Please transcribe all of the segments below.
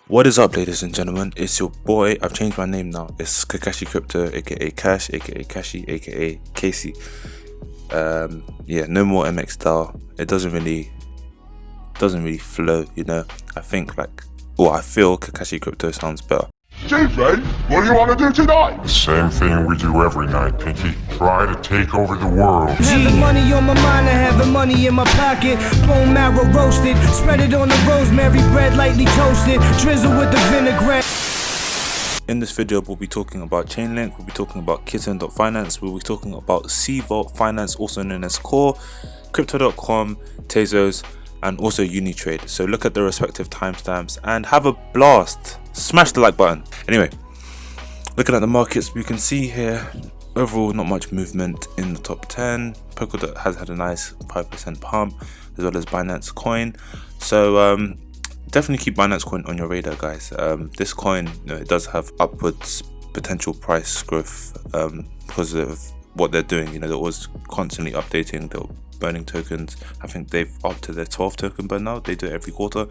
What is up, ladies and gentlemen? It's your boy. I've changed my name now. It's Kakashi Crypto, aka Cash, aka Kashi, aka Casey. Yeah, no more mxDAO. It doesn't really flow, you know. I feel Kakashi Crypto sounds better. Chiefly, what do you want to do tonight? The same thing we do every night, Pinky. Try to take over the world. Having money on my mind, I having money in my pocket. Bone marrow roasted, spread it on the rosemary bread, lightly toasted, drizzle with the vinaigrette. In this video, we'll be talking about Chainlink, we'll be talking about Kitten.Finance, we'll be talking about cvault.Finance, also known as Core, Crypto.com, Tezos, and also Unitrade. So look at the respective timestamps and have a blast. Smash the like button. Anyway, looking at the markets, we can see here overall not much movement in the top 10. Polkadot has had a nice 5% pump, as well as Binance Coin. So definitely keep Binance Coin on your radar, guys. This coin, it does have upwards potential price growth because of what they're doing. They're always constantly updating, they're burning tokens. I think they've up to their 12th token burn now. They do it every quarter,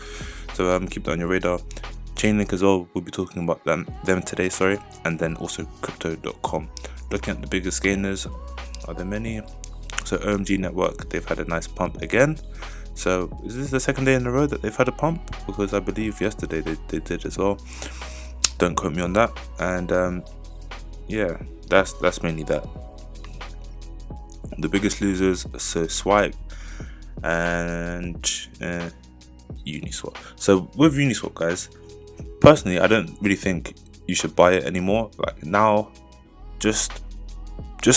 so keep that on your radar. Chainlink as well, we'll be talking about them today, and then also crypto.com. Looking at the biggest gainers, are there many? So OMG Network, they've had a nice pump again. So is this the second day in a row that they've had a pump? Because I believe yesterday they did as well. Don't quote me on that. And yeah, that's mainly that. The biggest losers, so Swipe and Uniswap. So with Uniswap, guys, personally, I don't really think you should buy it anymore. Like now, just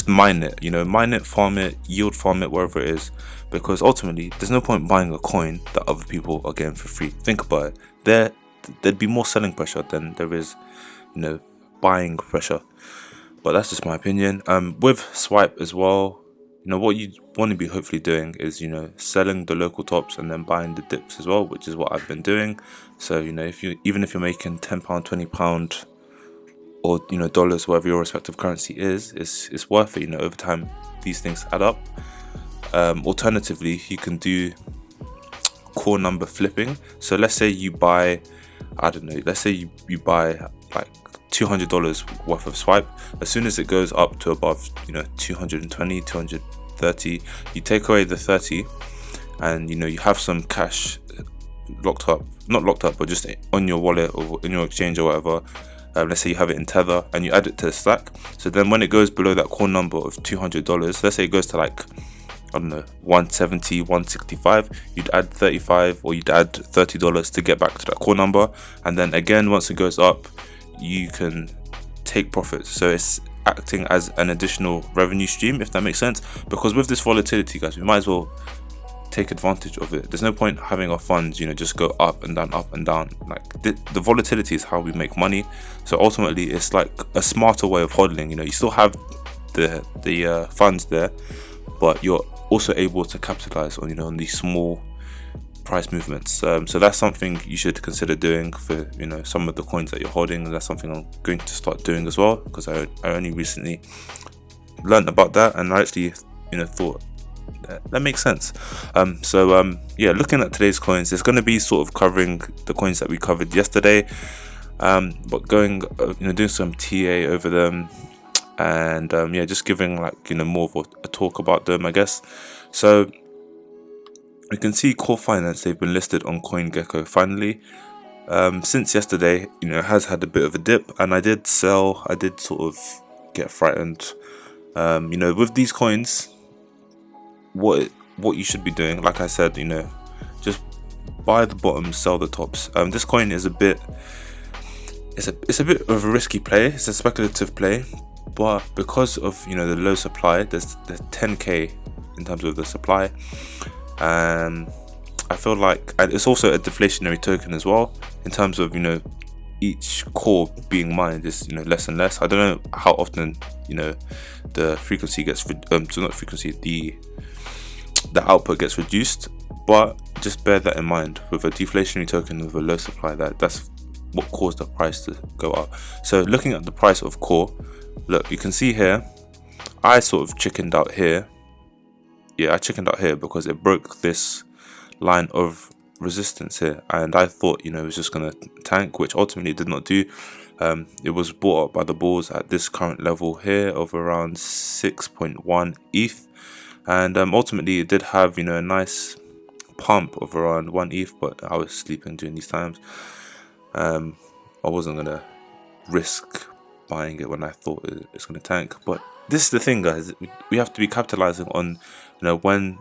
mine it, mine it, farm it, yield farm it, wherever it is, because ultimately there's no point buying a coin that other people are getting for free. Think about it. There'd be more selling pressure than there is, buying pressure. But that's just my opinion. With Swipe as well, what you want to be hopefully doing is, selling the local tops and then buying the dips as well, which is what I've been doing. So, even if you're making £10, £20, or dollars, whatever your respective currency is, it's worth it. Over time these things add up. Alternatively, you can do core number flipping. So let's say you buy, let's say you buy like $200 worth of Swipe. As soon as it goes up to above 220, 230, you take away the 30, and you have some cash not locked up, but just on your wallet or in your exchange or whatever. Let's say you have it in Tether and you add it to the stack. So then when it goes below that core number of $200, let's say it goes to like, 170, 165, you'd add 35 or you'd add $30 to get back to that core number. And then again, once it goes up, you can take profits. So it's acting as an additional revenue stream, if that makes sense. Because with this volatility, guys, we might as well take advantage of it. There's no point having our funds just go up and down. Like the volatility is how we make money. So ultimately it's like a smarter way of hodling. You still have the funds there, but you're also able to capitalize on these small price movements. So that's something you should consider doing for some of the coins that you're holding, and that's something I'm going to start doing as well, because I only recently learned about that, and I actually thought that makes sense. Yeah, looking at today's coins, it's going to be sort of covering the coins that we covered yesterday, but going doing some TA over them, and yeah, just giving like more of a talk about them, I guess. So we can see Core Finance, they've been listed on CoinGecko finally. Since yesterday, it has had a bit of a dip, and I did sell. I did sort of get frightened. With these coins, what you should be doing, like I said, just buy the bottoms, sell the tops. This coin is a bit of a risky play. It's a speculative play, but because of the low supply, there's 10k in terms of the supply. I feel like, and it's also a deflationary token as well, in terms of each core being mined is less and less. I don't know how often the frequency gets the output gets reduced, but just bear that in mind. With a deflationary token with a low supply, that's what caused the price to go up. So looking at the price of Core, look, you can see here I sort of chickened out here. Yeah, I chickened out here because it broke this line of resistance here, and I thought, you know, it was just gonna tank, which ultimately it did not do. It was bought up by the bulls at this current level here of around 6.1 ETH, and ultimately it did have, you know, a nice pump of around 1 ETH, but I was sleeping during these times. I wasn't gonna risk buying it when I thought it's gonna tank. But this is the thing, guys, we have to be capitalizing on, you know, when,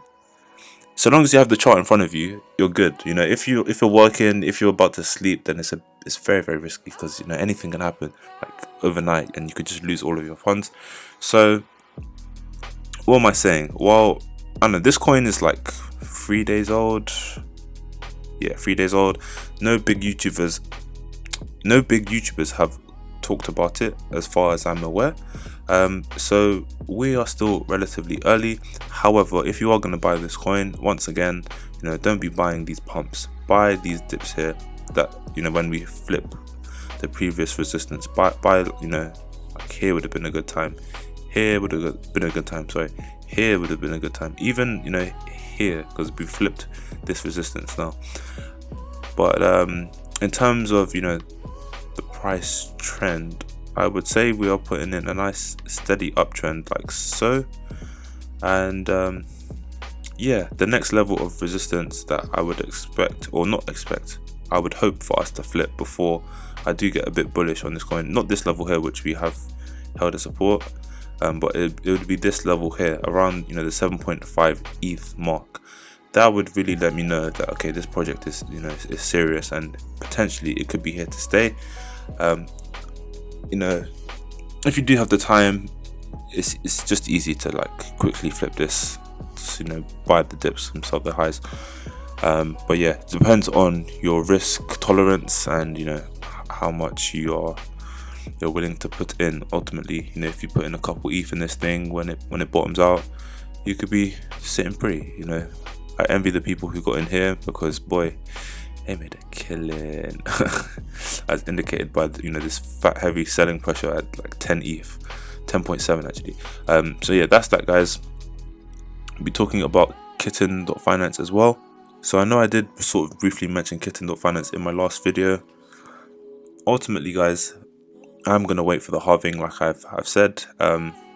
so long as you have the chart in front of you, you're good. You know, if you're working, if you're about to sleep, then it's very, very risky, because, you know, anything can happen like overnight and you could just lose all of your funds. So what am I saying? Well, I don't know, this coin is like 3 days old. Yeah, 3 days old. No big YouTubers have talked about it as far as I'm aware. So we are still relatively early. However, if you are going to buy this coin, once again, you know, don't be buying these pumps. Buy these dips here that, you know, when we flip the previous resistance, buy, you know, like here would have been a good time. Here would have been a good time. Sorry, here would have been a good time. Even, you know, here, because we flipped this resistance now. But in terms of, you know, the price trend, I would say we are putting in a nice steady uptrend like so. And yeah, the next level of resistance that I would expect, or not expect, I would hope for us to flip before I do get a bit bullish on this coin. Not this level here, which we have held as support, but it would be this level here around, you know, the 7.5 ETH mark. That would really let me know that, okay, this project is, you know, is serious, and potentially it could be here to stay. You know, if you do have the time, it's just easy to like quickly flip this, just, you know, buy the dips and sell the highs. But yeah, it depends on your risk tolerance and, you know, how much you're willing to put in. Ultimately, you know, if you put in a couple ETH in this thing, when it bottoms out, you could be sitting pretty. You know, I envy the people who got in here, because boy, they made a killing. As indicated by the, you know, this fat heavy selling pressure at like 10 ETH, 10.7 actually. So yeah, that's that, guys. We'll be talking about Kitten.Finance as well. So I know I did sort of briefly mention Kitten.Finance in my last video. Ultimately, guys, I'm gonna wait for the halving, like I've said.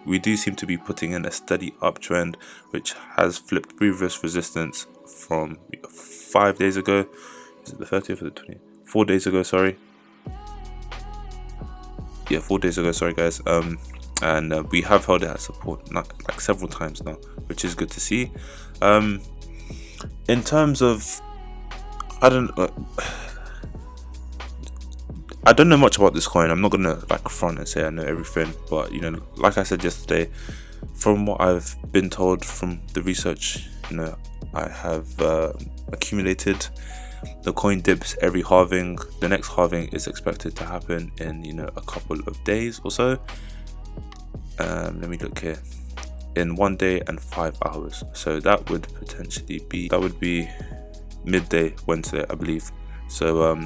We do seem to be putting in a steady uptrend, which has flipped previous resistance from 5 days ago. Is it the 30th or the 20th? 4 days ago, sorry. Yeah, 4 days ago, sorry guys. And we have held it at support like several times now, which is good to see. In terms of, I don't know much about this coin. I'm not gonna like front and say I know everything, but you know, like I said yesterday, from what I've been told from the research, you know, I have accumulated. The coin dips every halving. The next halving is expected to happen in, you know, a couple of days or so. Let me look here. In 1 day and 5 hours. So that would potentially be, that would be midday Wednesday, I believe. So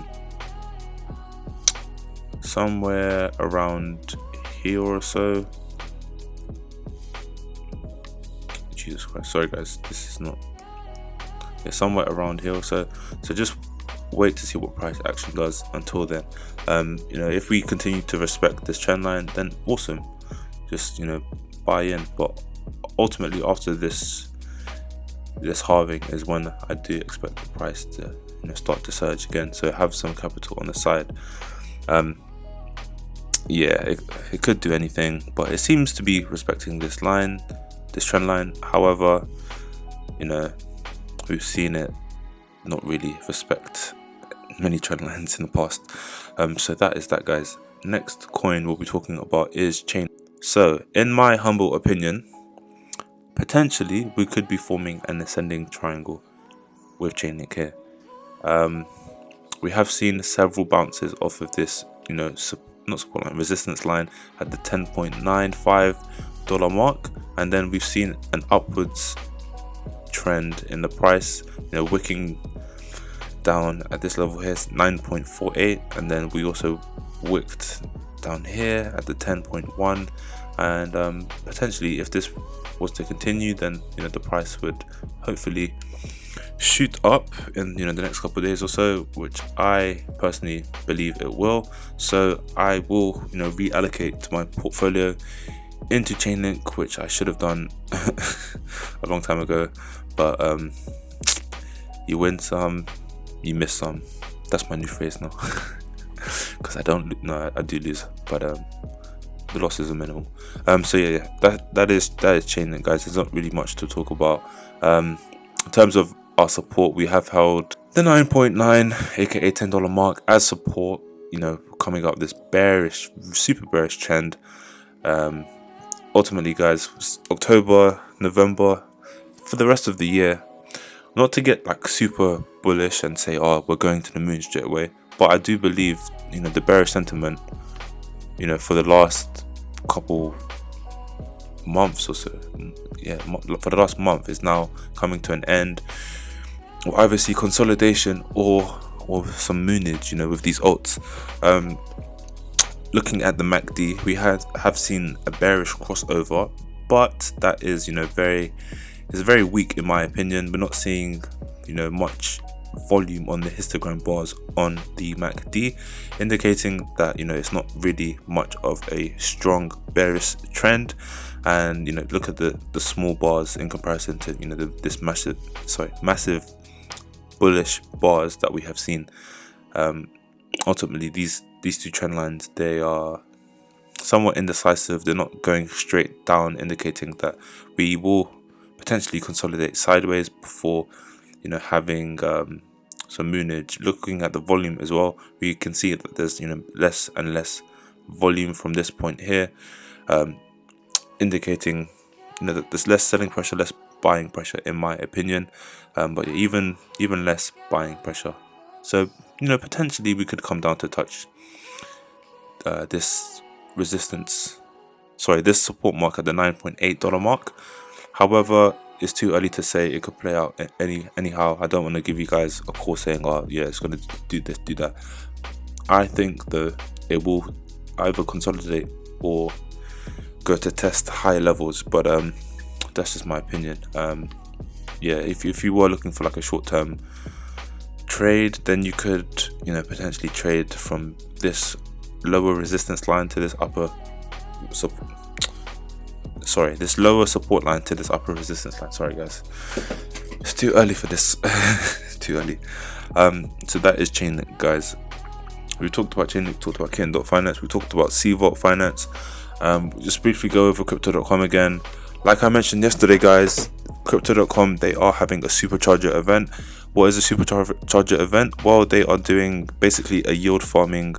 somewhere around here or so. Jesus Christ, sorry guys, this is not, yeah, somewhere around here or so. So just wait to see what price action does. Until then, you know, if we continue to respect this trend line, then awesome, just, you know, buy in. But ultimately, after this halving is when I do expect the price to, you know, start to surge again. So have some capital on the side. Yeah, it could do anything, but it seems to be respecting this line, this trend line. However, you know, we've seen it not really respect many trend lines in the past. So that is that, guys. Next coin we'll be talking about is Chainlink. So in my humble opinion, potentially we could be forming an ascending triangle with Chainlink here. We have seen several bounces off of this, you know, not support line, resistance line at the $10.95 mark, and then we've seen an upwards trend in the price, you know, wicking down at this level here, 9.48, and then we also wicked down here at the 10.1, and potentially if this was to continue, then, you know, the price would hopefully shoot up in the next couple of days or so, which I personally believe it will. So I will reallocate my portfolio into Chainlink, which I should have done a long time ago, but you win some, you miss some. That's my new phrase now. Because I do lose, but the losses are minimal. So yeah, that is Chainlink, guys. There's not really much to talk about. In terms of our support, we have held the 9.9 aka $10 mark as support, coming up this super bearish trend. Ultimately, guys, October, November, for the rest of the year, not to get like super bullish and say, oh, we're going to the moon straight away, but I do believe the bearish sentiment for the last couple months or so, for the last month, is now coming to an end. We'll either see consolidation or some moonage with these alts. Looking at the MACD, we have seen a bearish crossover, but that is very weak in my opinion. We're not seeing much volume on the histogram bars on the MACD, indicating that it's not really much of a strong bearish trend. And look at the small bars in comparison to this massive bullish bars that we have seen. Ultimately, these two trend lines, they are somewhat indecisive. They're not going straight down, indicating that we will potentially consolidate sideways before having some moonage. Looking at the volume as well, we can see that there's less and less volume from this point here, indicating that there's less selling pressure, less buying pressure in my opinion, but even less buying pressure. So potentially we could come down to touch this support mark at the $9.8 mark. However, it's too early to say. It could play out anyhow. I don't want to give you guys a call saying, oh yeah, it's going to do this, do that. I think that it will either consolidate or go to test higher levels, but that's just my opinion. Yeah, if you were looking for like a short-term trade, then you could potentially trade from this lower resistance line to this this lower support line to this upper resistance line. Sorry guys, it's too early for this. Too early. So that is Chainlink, guys. We talked about Chainlink, talked about Kitten.Finance, we talked about cvault.finance. Just briefly go over crypto.com again. Like I mentioned yesterday, guys, crypto.com, they are having a supercharger event. What is a supercharger event? Well, they are doing basically a yield farming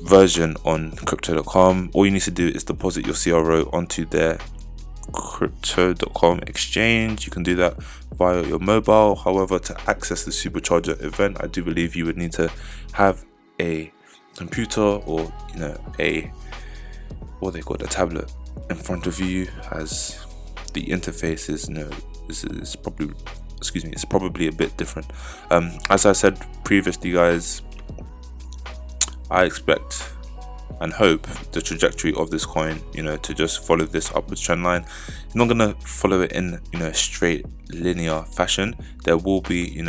version on crypto.com. All you need to do is deposit your CRO onto their crypto.com exchange. You can do that via your mobile. However, to access the supercharger event, I do believe you would need to have a computer or a a tablet in front of you, as the interface is probably a bit different. As I said previously, guys, I expect and hope the trajectory of this coin to just follow this upwards trend line. It's not gonna follow it in a straight linear fashion. There will be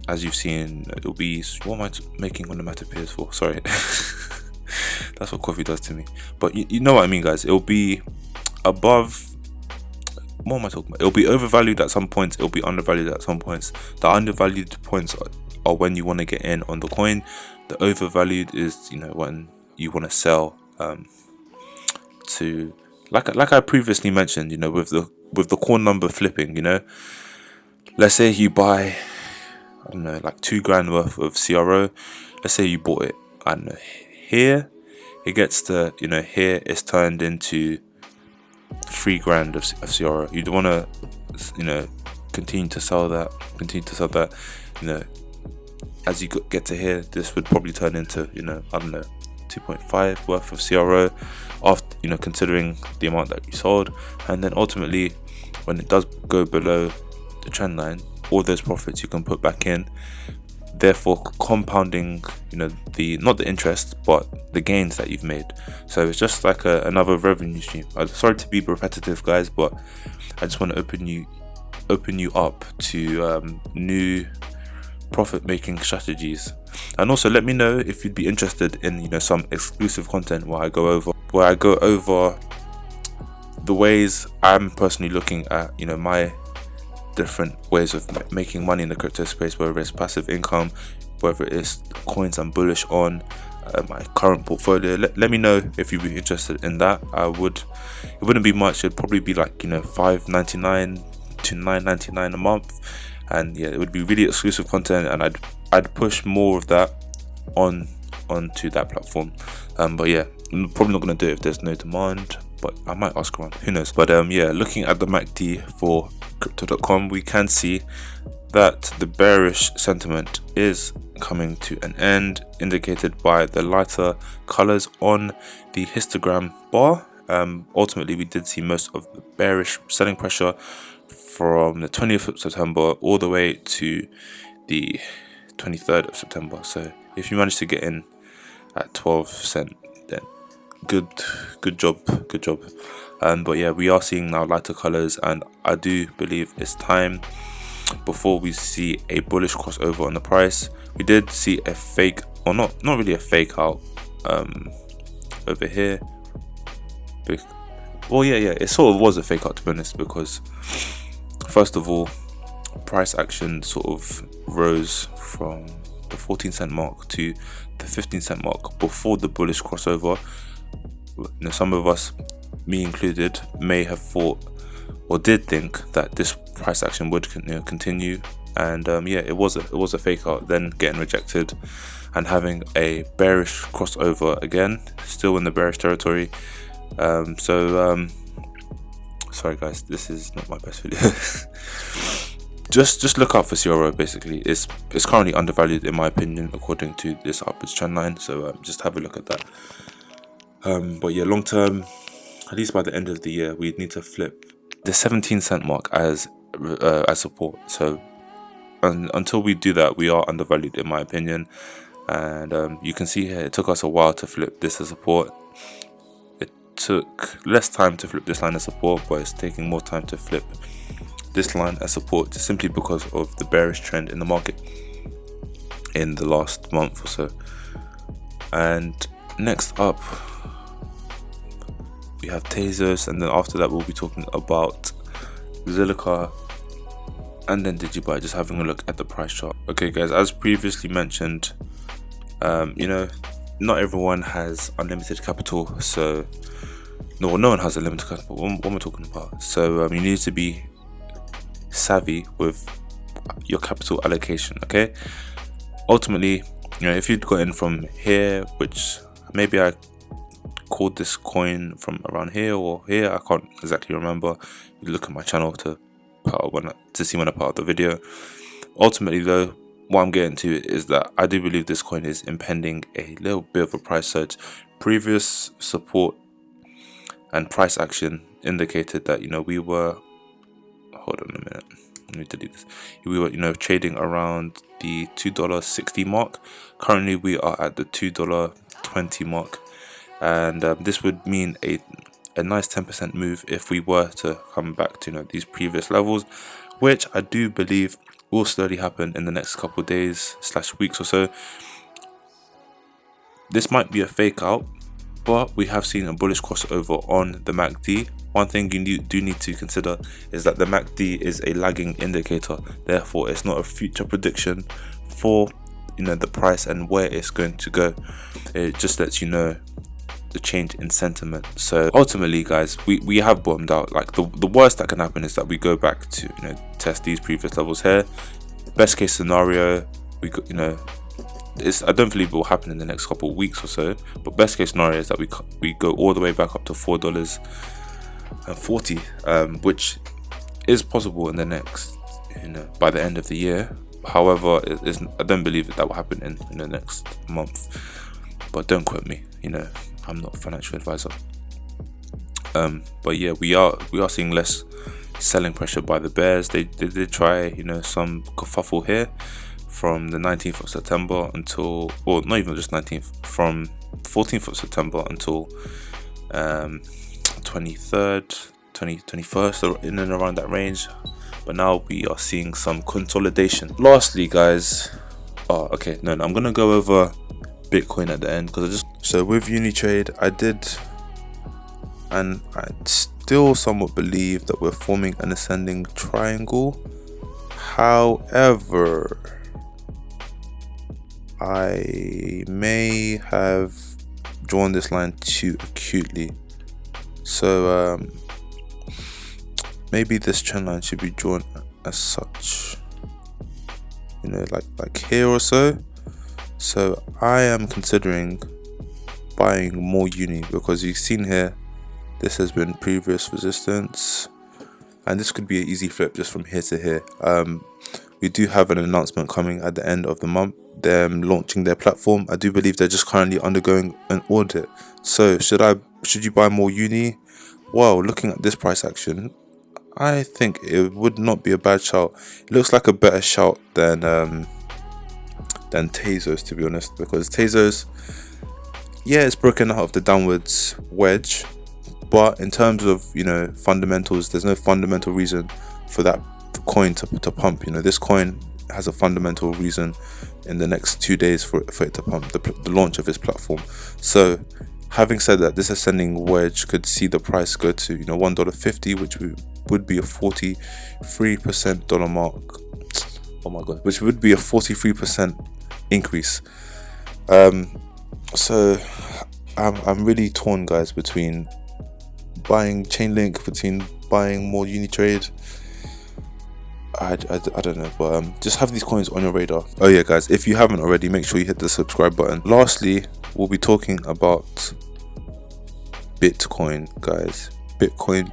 as you've seen, it'll be, what am I making on the mat appears for? Sorry. That's what coffee does to me. But you know what I mean, guys. It'll be above. What am I talking about? It'll be overvalued at some points. It'll be undervalued at some points. The undervalued points are when you want to get in on the coin. The overvalued is when you want to sell. To like I previously mentioned, with the core number flipping. Let's say you buy, I don't know, like $2,000 worth of CRO. Let's say you bought it, I don't know, here. It gets to here it's turned into $3,000 of CRO. You'd want to continue to sell that. As you get to here, this would probably turn into I don't know, 2.5 worth of CRO after considering the amount that you sold. And then ultimately, when it does go below the trend line, all those profits you can put back in, therefore compounding the not the interest but the gains that you've made. So it's just like another revenue stream. I'm sorry to be repetitive, guys, but I just want to open you open you up to new profit-making strategies. And also let me know if you'd be interested in some exclusive content where I go over the ways I'm personally looking at my different ways of making money in the crypto space, whether it's passive income, whether it's coins I'm bullish on, my current portfolio. Let me know if you'd be interested in that. It wouldn't be much. It'd probably be like $5.99 to $9.99 a month, and yeah, it would be really exclusive content, and I'd push more of that onto that platform. But yeah, I'm probably not going to do it if there's no demand, but I might ask around, who knows. But yeah, looking at the MACD for crypto.com, we can see that the bearish sentiment is coming to an end, indicated by the lighter colors on the histogram bar. Ultimately, we did see most of the bearish selling pressure from the 20th of September all the way to the 23rd of September. So if you manage to get in at 12 cent, then good job. But yeah, we are seeing now lighter colors, and I do believe it's time before we see a bullish crossover on the price. We did see a fake, or not really a fake out over here. Well, yeah, it sort of was a fake out, to be honest, because first of all, price action sort of rose from the 14 cent mark to the 15 cent mark before the bullish crossover. Some of us, me included, may have thought or did think that this price action would continue, and yeah, it was a fake out, then getting rejected and having a bearish crossover again, still in the bearish territory. Sorry guys, this is not my best video. just look out for CRO. Basically, it's currently undervalued in my opinion, according to this upwards trend line, so just have a look at that. But yeah, long term, at least by the end of the year, we need to flip the 17 cent mark as support. So until we do that, we are undervalued in my opinion. And you can see here, it took us a while to flip this as support. It took less time to flip this line as support, but it's taking more time to flip this line as support, just simply because of the bearish trend in the market in the last month or so. And next up, we have Tezos, and then after that we'll be talking about Zilliqa and then Digibyte, just having a look at the price chart. Okay guys, as previously mentioned, not everyone has unlimited capital, so no one has unlimited capital. What am I talking about? So you need to be savvy with your capital allocation. Okay, ultimately, if you'd got in from here, which maybe I called this coin from around here or here, I can't exactly remember. You look at my channel to see when I part of the video. Ultimately though, what I'm getting to is that I do believe this coin is impending a little bit of a price surge. Previous support and price action indicated that we were, hold on a minute, let me delete this. We were trading around the $2.60 mark. Currently we are at the $2.20 mark, and this would mean a nice 10% move if we were to come back to these previous levels, which I do believe will slowly happen in the next couple of days / weeks or so. This might be a fake out, but we have seen a bullish crossover on the MACD. One thing you do need to consider is that the MACD is a lagging indicator, therefore it's not a future prediction for the price and where it's going to go. It just lets you know the change in sentiment. So ultimately guys, we have bottomed out. Like the worst that can happen is that we go back to test these previous levels here. Best case scenario, we got I don't believe it will happen in the next couple of weeks or so, but best case scenario is that we go all the way back up to $4.40, which is possible in the next by the end of the year. However, I don't believe that will happen in the next month, but don't quote me. I'm not a financial advisor. But yeah, we are seeing less selling pressure by the bears. They did try some kerfuffle here from the 19th of September until, or not even just 19th, from 14th of September until 23rd, 21st, or in and around that range. but now we are seeing some consolidation. Lastly, guys, I'm gonna go over Bitcoin at the end, because so with Unitrade, I did, and I still somewhat believe that we're forming an ascending triangle. However, I may have drawn this line too acutely, so maybe this trend line should be drawn as such, you know, like here or so. So I am considering buying more uni, because you've seen here, this has been previous resistance, and this could be an easy flip just from here to here. We do have an announcement coming at the end of the month, them launching their platform. I do believe they're just currently undergoing an audit. So should you buy more uni? Well, looking at this price action, I think it would not be a bad shout. It looks like a better shout than Tezos, to be honest, because Tezos, yeah, it's broken out of the downwards wedge, but in terms of, you know, fundamentals, there's no fundamental reason for that coin to pump. You know, this coin has a fundamental reason in the next 2 days for it to pump, the launch of its platform. So having said that, this ascending wedge could see the price go to, you know, $1.50, which would be a 43% dollar mark. Oh my god, which would be a 43% increase. So I'm really torn, guys, between buying Chainlink, between buying more Unitrade. I don't know, but just have these coins on your radar. Oh yeah, guys, if you haven't already, make sure you hit the subscribe button. Lastly, we'll be talking about Bitcoin, guys. Bitcoin.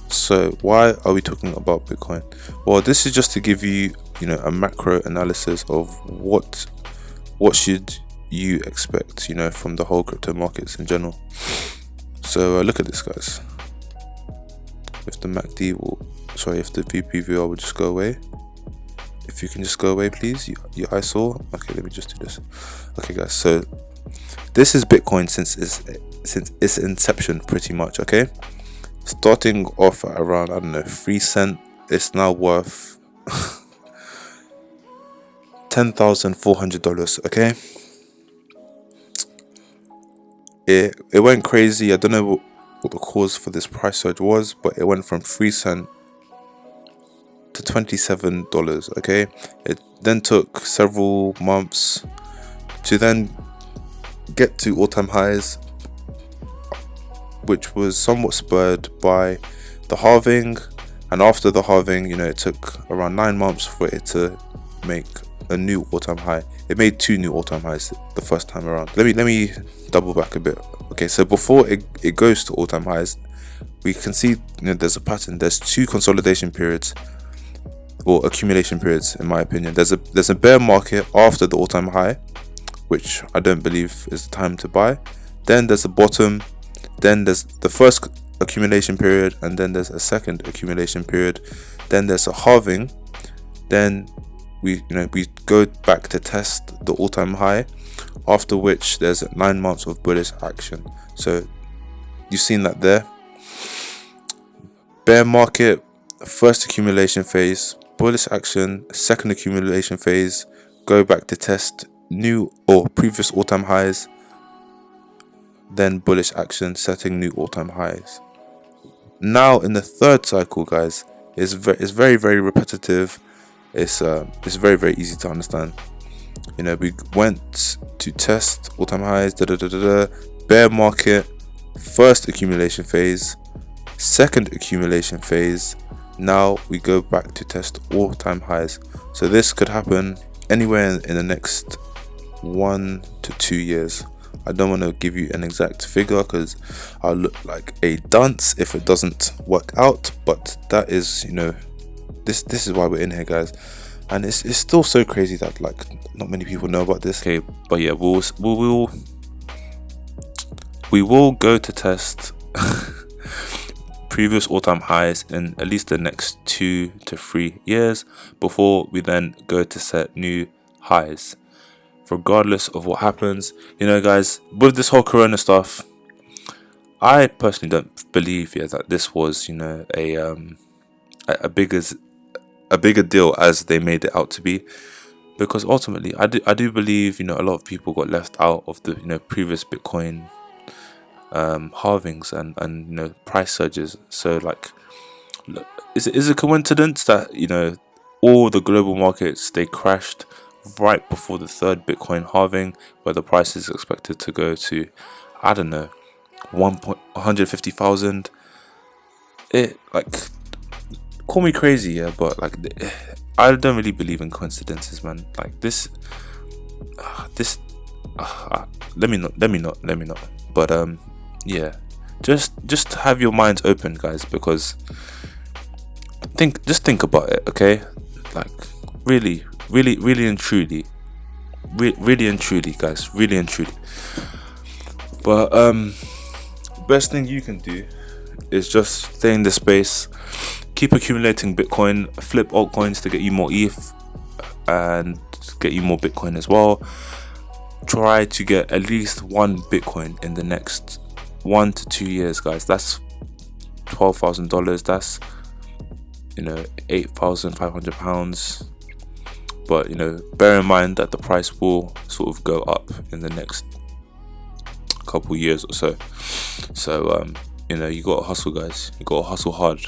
So why are we talking about Bitcoin? Well, this is just to give you, you know, a macro analysis of what should you expect, you know, from the whole crypto markets in general. So look at this, guys. If the if the VPVR will just go away. If you can just go away, please. You ISO. Okay, let me just do this. Okay, guys. So this is Bitcoin since its inception, pretty much. Okay, starting off at around, I don't know, 3 cents. It's now worth $10,400. Okay, it went crazy. I don't know what the cause for this price surge was, but it went from 3 cents to $27. Okay, it then took several months to then get to all-time highs, which was somewhat spurred by the halving. And after the halving, you know, it took around 9 months for it to make a new all-time high. It made 2 new all-time highs the first time around. Let me double back a bit. Okay, so before it goes to all-time highs, we can see, you know, there's a pattern. There's 2 consolidation periods, or accumulation periods, in my opinion. There's a bear market after the all-time high, which I don't believe is the time to buy. Then there's a bottom. Then there's the first accumulation period, and then there's a second accumulation period. Then there's a halving. Then we go back to test the all-time high, after which there's 9 months of bullish action. So you've seen that there. Bear market, first accumulation phase, bullish action, second accumulation phase, go back to test new or previous all-time highs, then bullish action, setting new all-time highs. Now in the third cycle, guys, it's very, very repetitive. It's very, very easy to understand. You know, we went to test all-time highs, bear market, first accumulation phase, second accumulation phase. Now we go back to test all-time highs. So this could happen anywhere in the next 1 to 2 years. I don't want to give you an exact figure because I'll look like a dunce if it doesn't work out, but that is, you know, this is why we're in here, guys. And it's still so crazy that, like, not many people know about this. Okay, but yeah, we will go to test previous all-time highs in at least the next 2 to 3 years before we then go to set new highs, regardless of what happens. You know, guys, with this whole corona stuff, I personally don't believe that this was, you know, a a bigger deal as they made it out to be, because ultimately I do believe, you know, a lot of people got left out of the, you know, previous Bitcoin halvings and you know, price surges. So like, is it a coincidence that, you know, all the global markets, they crashed right before the third Bitcoin halving, where the price is expected to go to, I don't know, 150,000? It, like, call me crazy, yeah, but like, I don't really believe in coincidences, man. Like this, let me not. But yeah, just have your minds open, guys, because just think about it, okay? Like, really and truly, really and truly, guys, really and truly. But best thing you can do is just stay in the space, keep accumulating Bitcoin, flip altcoins to get you more ETH and get you more Bitcoin as well. Try to get at least one Bitcoin in the next 1 to 2 years, guys. That's $12,000. That's, you know, £8,500. But, you know, bear in mind that the price will sort of go up in the next couple years or so. So you know, you gotta hustle, guys. You gotta hustle hard,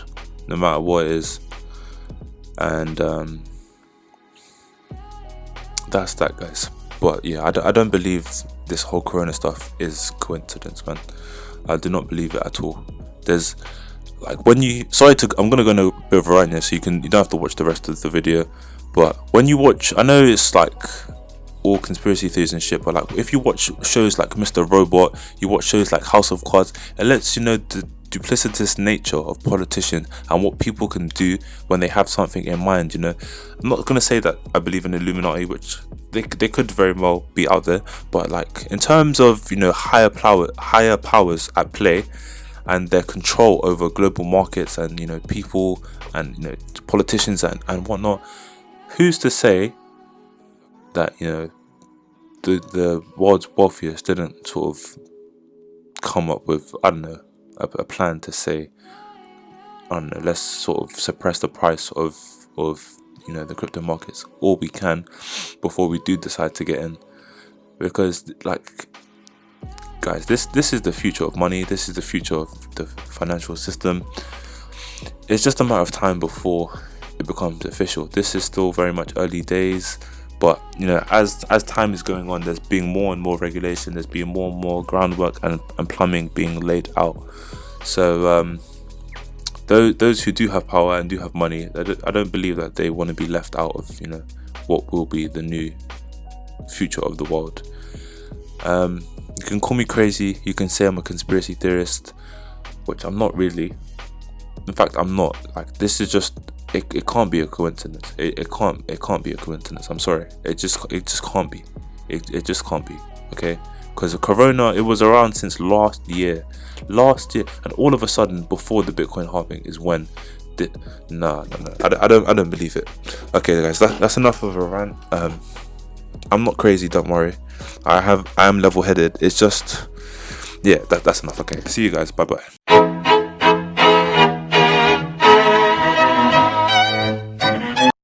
no matter what it is. And that's that, guys. But yeah, I don't believe this whole Corona stuff is coincidence, man. I do not believe it at all. There's like, when you, I'm gonna go on a bit of a rant here, so you don't have to watch the rest of the video. But when you watch, I know it's like all conspiracy theories and shit, but like, if you watch shows like Mr. Robot, you watch shows like House of Cards, it lets you know the duplicitous nature of politicians and what people can do when they have something in mind. You know, I'm not gonna say that I believe in Illuminati, which they could very well be out there, but like, in terms of, you know, higher powers at play and their control over global markets and, you know, people and, you know, politicians and whatnot, who's to say that, you know, the world's wealthiest didn't sort of come up with, I don't know, a plan to say, I don't know, let's sort of suppress the price of you know, the crypto markets all we can before we do decide to get in. Because, like, guys, this is the future of money. This is the future of the financial system. It's just a matter of time before it becomes official. This is still very much early days, but, you know, as time is going on, there's being more and more regulation, there's being more and more groundwork and plumbing being laid out. So those who do have power and do have money, I don't believe that they want to be left out of, you know, what will be the new future of the world. You can call me crazy, you can say I'm a conspiracy theorist, which I'm not really. In fact, I'm not. Like, this is just, it can't be a coincidence. It can't be a coincidence. I'm sorry. It just can't be. It just can't be. Okay? Because the Corona, it was around since last year, and all of a sudden, before the Bitcoin halving, is when no. I don't believe it. Okay, guys, that's enough of a rant. I'm not crazy. Don't worry. I am level-headed. It's just, yeah, that's enough. Okay, see you guys. Bye bye.